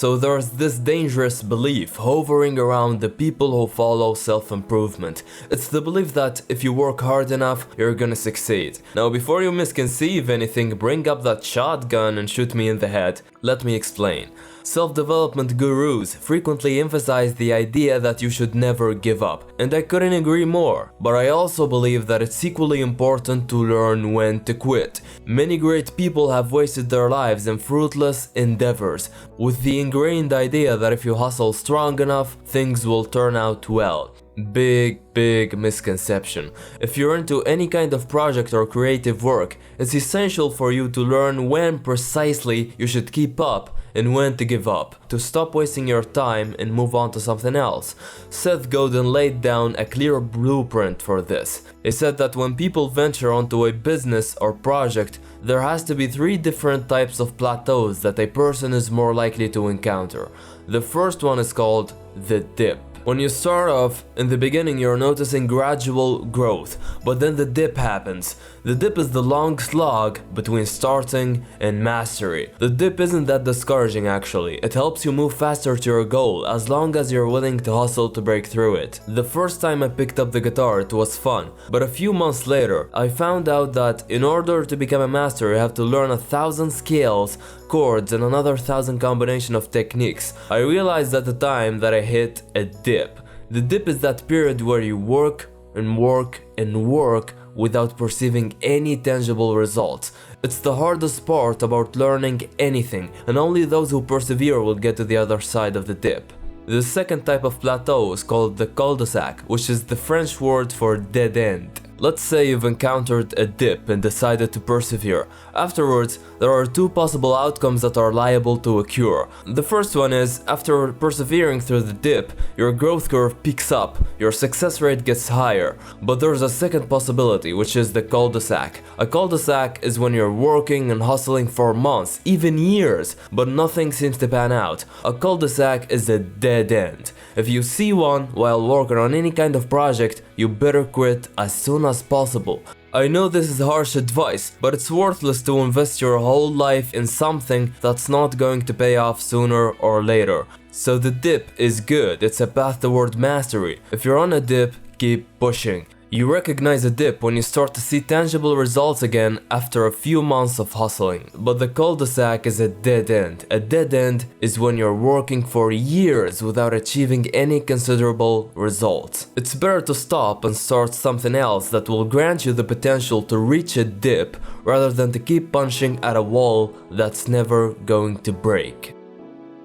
So there's this dangerous belief hovering around the people who follow self-improvement. It's the belief that if you work hard enough, you're gonna succeed. Now before you misconceive anything, bring up that shotgun and shoot me in the head. Let me explain. Self-development gurus frequently emphasize the idea that you should never give up, and I couldn't agree more. But I also believe that it's equally important to learn when to quit. Many great people have wasted their lives in fruitless endeavors, with the ingrained idea that if you hustle strong enough, things will turn out well. Big misconception. If you're into any kind of project or creative work, it's essential for you to learn when precisely you should keep up and when to give up, to stop wasting your time and move on to something else. Seth Godin laid down a clear blueprint for this. He said that when people venture onto a business or project, there has to be 3 different types of plateaus that a person is more likely to encounter. The first one is called the dip. When you start off, in the beginning you're noticing gradual growth, but then the dip happens. The dip is the long slog between starting and mastery. The dip isn't that discouraging actually, it helps you move faster to your goal as long as you're willing to hustle to break through it. The first time I picked up the guitar it was fun, but a few months later I found out that in order to become a master you have to learn 1,000 scales, chords and another 1,000 combination of techniques. I realized at the time that I hit a dip. The dip is that period where you work and work and work without perceiving any tangible results. It's the hardest part about learning anything, and only those who persevere will get to the other side of the dip. The second type of plateau is called the cul-de-sac, which is the French word for dead end. Let's say you've encountered a dip and decided to persevere. Afterwards, there are 2 possible outcomes that are liable to occur. The first one is, after persevering through the dip, your growth curve peaks up, your success rate gets higher. But there's a second possibility, which is the cul-de-sac. A cul-de-sac is when you're working and hustling for months, even years, but nothing seems to pan out. A cul-de-sac is a dead end. If you see one while working on any kind of project, you better quit as soon as possible. I know this is harsh advice, but it's worthless to invest your whole life in something that's not going to pay off sooner or later. So the dip is good, it's a path toward mastery. If you're on a dip, keep pushing. You recognize a dip when you start to see tangible results again after a few months of hustling. But the cul-de-sac is a dead end. A dead end is when you're working for years without achieving any considerable results. It's better to stop and start something else that will grant you the potential to reach a dip rather than to keep punching at a wall that's never going to break.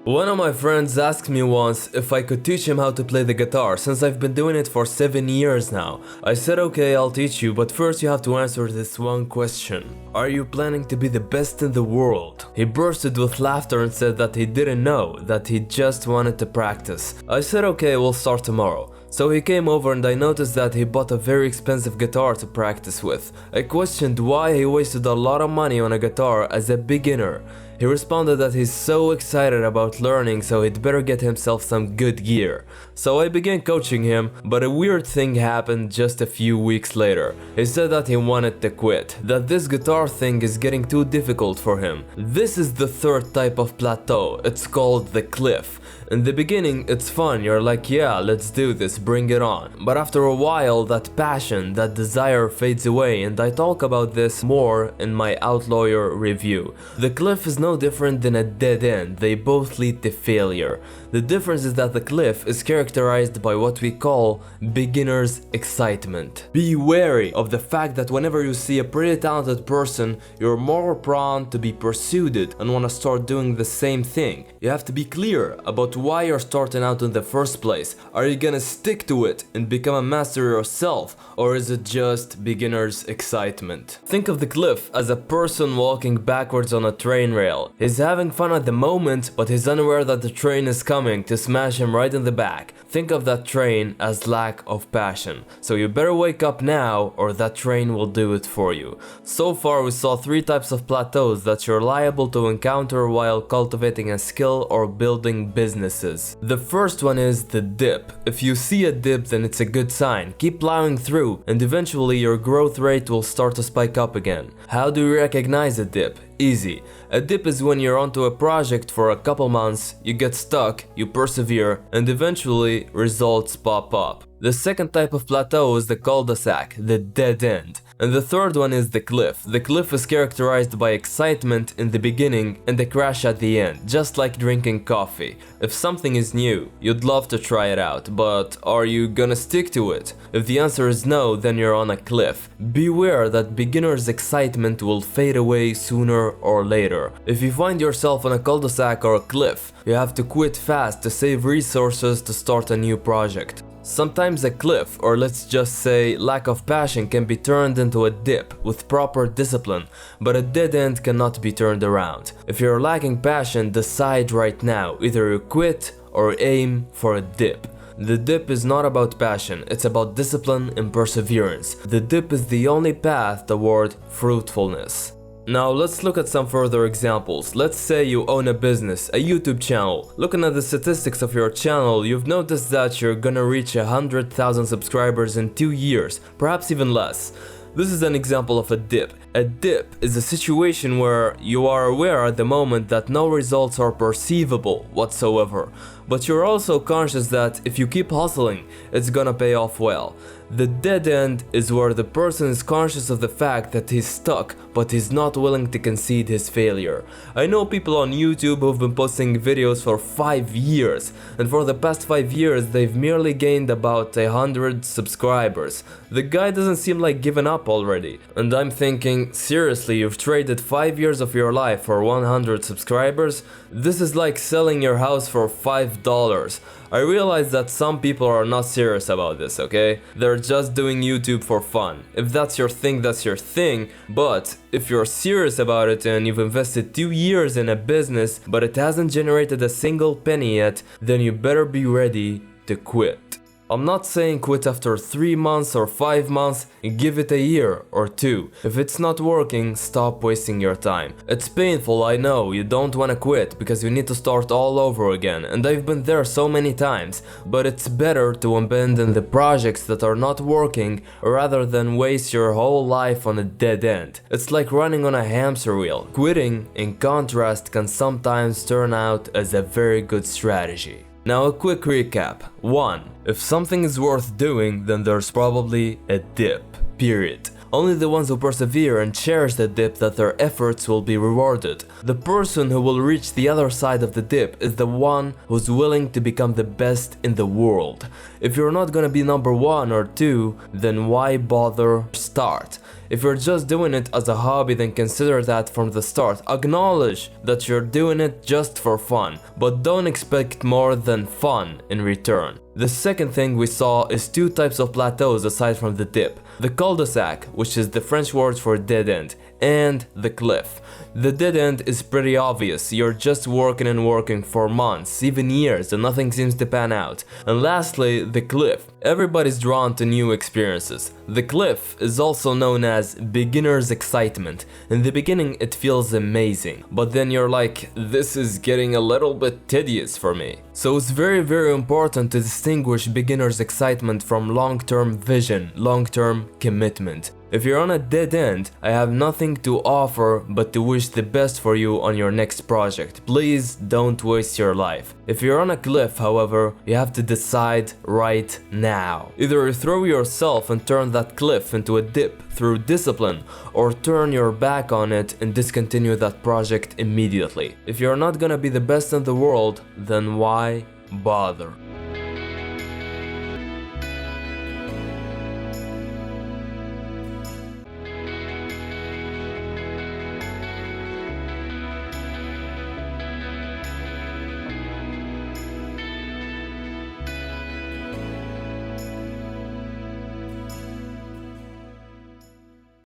One of my friends asked me once if I could teach him how to play the guitar since I've been doing it for 7 years now. I said okay, I'll teach you, but first you have to answer this one question. Are you planning to be the best in the world? He bursted with laughter and said that he didn't know, that he just wanted to practice. I said okay, we'll start tomorrow. So he came over and I noticed that he bought a very expensive guitar to practice with. I questioned why he wasted a lot of money on a guitar as a beginner. He responded that he's so excited about learning, so he'd better get himself some good gear. So I began coaching him, but a weird thing happened just a few weeks later. He said that he wanted to quit, that this guitar thing is getting too difficult for him. This is the third type of plateau, it's called the cliff. In the beginning, it's fun, you're like, yeah, let's do this, bring it on. But after a while, that passion, that desire fades away, and I talk about this more in my Outlawyer review. The cliff is no different than a dead end, they both lead to failure. The difference is that the cliff is characterized by what we call beginner's excitement. Be wary of the fact that whenever you see a pretty talented person, you're more prone to be persuaded and want to start doing the same thing. You have to be clear about why you're starting out in the first place. Are you gonna stick to it and become a master yourself, or is it just beginner's excitement? Think of the cliff as a person walking backwards on a train rail. He's having fun at the moment, but he's unaware that the train is coming to smash him right in the back. Think of that train as lack of passion. So you better wake up now, or that train will do it for you. So far we saw 3 types of plateaus that you're liable to encounter while cultivating a skill or building businesses. The first one is the dip. If you see a dip, then it's a good sign. Keep plowing through and eventually your growth rate will start to spike up again. How do you recognize a dip? Easy. A dip is when you're onto a project for a couple months, you get stuck, you persevere, and eventually results pop up. The second type of plateau is the cul-de-sac, the dead end. And the third one is the cliff. The cliff is characterized by excitement in the beginning and a crash at the end, just like drinking coffee. If something is new, you'd love to try it out, but are you gonna stick to it? If the answer is no, then you're on a cliff. Beware that beginner's excitement will fade away sooner or later. If you find yourself on a cul-de-sac or a cliff, you have to quit fast to save resources to start a new project. Sometimes a cliff, or let's just say lack of passion, can be turned into a dip with proper discipline, but a dead end cannot be turned around. If you're lacking passion, decide right now, either you quit or aim for a dip. The dip is not about passion, it's about discipline and perseverance. The dip is the only path toward fruitfulness. Now let's look at some further examples. Let's say you own a business, a YouTube channel. Looking at the statistics of your channel, you've noticed that you're gonna reach 100,000 subscribers in 2 years, perhaps even less. This is an example of a dip. A dip is a situation where you are aware at the moment that no results are perceivable whatsoever, but you're also conscious that if you keep hustling, it's gonna pay off well. The dead end is where the person is conscious of the fact that he's stuck, but he's not willing to concede his failure. I know people on YouTube who've been posting videos for 5 years, and for the past 5 years they've merely gained about 100 subscribers. The guy doesn't seem like giving up already, and I'm thinking, seriously, you've traded 5 years of your life for 100 subscribers? This is like selling your house for $5. I realize that some people are not serious about this, okay? They're just doing YouTube for fun. If that's your thing, that's your thing, but if you're serious about it and you've invested 2 years in a business but it hasn't generated a single penny yet, then you better be ready to quit. I'm not saying quit after 3 months or 5 months, give it a year or 2. If it's not working, stop wasting your time. It's painful, I know, you don't want to quit because you need to start all over again, and I've been there so many times, but it's better to abandon the projects that are not working rather than waste your whole life on a dead end. It's like running on a hamster wheel. Quitting, in contrast, can sometimes turn out as a very good strategy. Now a quick recap. 1. If something is worth doing, then there's probably a dip. Period. Only the ones who persevere and cherish the dip that their efforts will be rewarded. The person who will reach the other side of the dip is the one who's willing to become the best in the world. If you're not gonna be number 1 or 2, then why bother start? If you're just doing it as a hobby, then consider that from the start. Acknowledge that you're doing it just for fun, but don't expect more than fun in return. The second thing we saw is 2 types of plateaus aside from the dip. The cul-de-sac, which is the French word for dead end, and the cliff. The dead end is pretty obvious, you're just working and working for months, even years, and nothing seems to pan out. And lastly, the cliff. Everybody's drawn to new experiences. The cliff is also known as beginner's excitement. In the beginning it feels amazing, but then you're like, this is getting a little bit tedious for me. So it's very important to distinguish beginner's excitement from long-term vision, long-term commitment. If you're on a dead end, I have nothing to offer but to wish the best for you on your next project. Please don't waste your life. If you're on a cliff, however, you have to decide right now. Either you throw yourself and turn that cliff into a dip through discipline, or turn your back on it and discontinue that project immediately. If you're not gonna be the best in the world, then why bother?